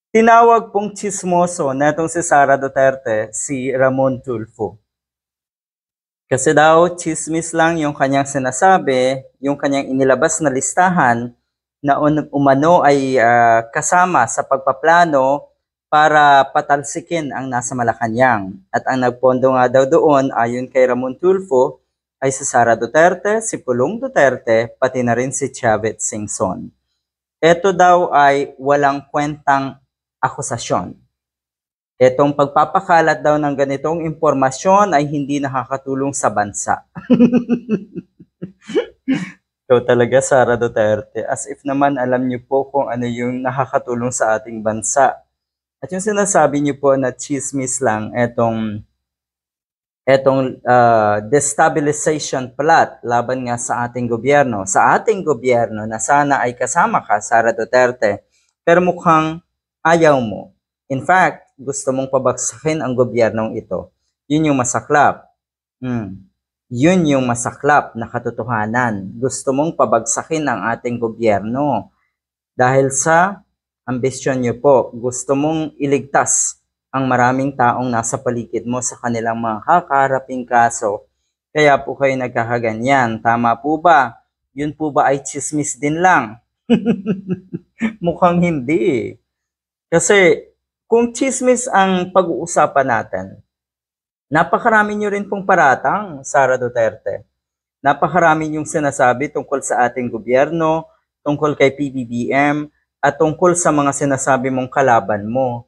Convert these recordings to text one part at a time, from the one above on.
Tinawag pong tsismoso netong si Sara Duterte si Ramon Tulfo. Kasi daw tsismis lang yung kanyang sinasabi, yung kanyang inilabas na listahan na umano ay kasama sa pagpaplano para patalsikin ang nasa Malacanang. At ang nagpondo nga daw doon ayon kay Ramon Tulfo ay si Sara Duterte, si Pulong Duterte, pati na rin si Chavez Singson. Ito daw ay walang kwentang akusasyon. Itong pagpapakalat daw ng ganitong impormasyon ay hindi nakakatulong sa bansa. Ikaw talaga, Sara Duterte. As if naman alam niyo po kung ano yung nakakatulong sa ating bansa. At yung sinasabi niyo po na chismis lang, etong destabilization plot laban nga sa ating gobyerno. Sa ating gobyerno na sana ay kasama ka, Sara Duterte, pero mukhang ayaw mo. In fact, gusto mong pabagsakin ang gobyernong ito. Yun yung masaklap. Yun yung masaklap na katotohanan. Gusto mong pabagsakin ang ating gobyerno. Dahil sa ambisyon nyo po, gusto mong iligtas ang maraming taong nasa paligid mo sa kanilang mga kakaharaping kaso. Kaya po kayo nagkakaganyan. Tama po ba? Yun po ba ay chismis din lang? Mukhang hindi. Kasi kung chismis ang pag-uusapan natin, napakarami nyo rin pong paratang, Sara Duterte. Napakarami yung sinasabi tungkol sa ating gobyerno, tungkol kay PBBM, at tungkol sa mga sinasabi mong kalaban mo.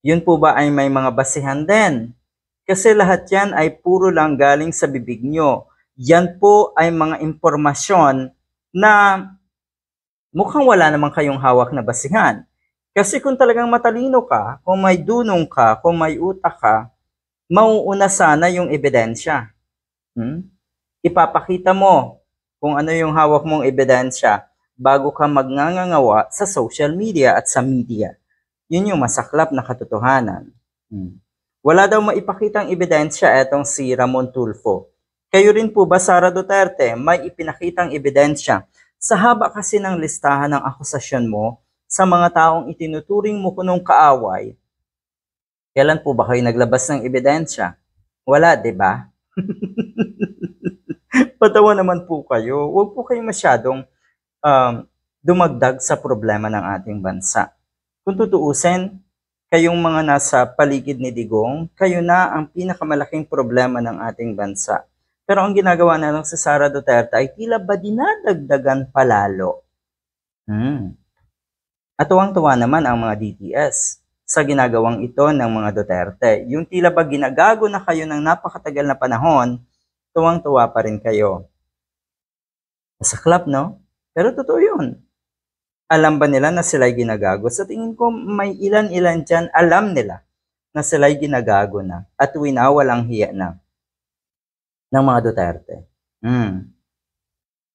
Yun po ba ay may mga basihan din? Kasi lahat yan ay puro lang galing sa bibig nyo. Yan po ay mga impormasyon na mukhang wala naman kayong hawak na basihan. Kasi kung talagang matalino ka, kung may dunong ka, kung may utak ka, mauuna sana yung ebidensya. Ipapakita mo kung ano yung hawak mong ebidensya bago ka magngangawa sa social media at sa media. Yun yung masaklap na katotohanan. Wala daw maipakitang ebidensya etong si Ramon Tulfo. Kayo rin po ba, Sara Duterte, may ipinakitang ebidensya sa haba kasi ng listahan ng akusasyon mo sa mga taong itinuturing mo kunong kaaway? Kailan po ba kayo naglabas ng ebidensya? Wala, di ba? Patawa naman po kayo. Huwag po kayo masyadong dumagdag sa problema ng ating bansa. Kung tutuusin, kayong mga nasa paligid ni Digong, kayo na ang pinakamalaking problema ng ating bansa. Pero ang ginagawa na lang sa Sara Duterte ay tila ba dinadagdagan palalo. At tuwang-tuwa naman ang mga DTS sa ginagawang ito ng mga Duterte. Yung tila ba ginagago na kayo ng napakatagal na panahon, tuwang-tuwa pa rin kayo. Masaklap, no? Pero totoo yun. Alam ba nila na sila'y ginagago? Sa tingin ko, may ilan-ilan dyan, alam nila na sila'y ginagago na at winawalang hiya na ng mga Duterte.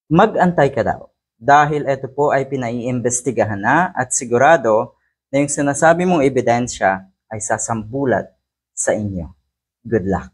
Mag-antay ka daw. Dahil ito po ay pinaiimbestigahan na at sigurado na yung sinasabi mong ebidensya ay sasambulat sa inyo. Good luck.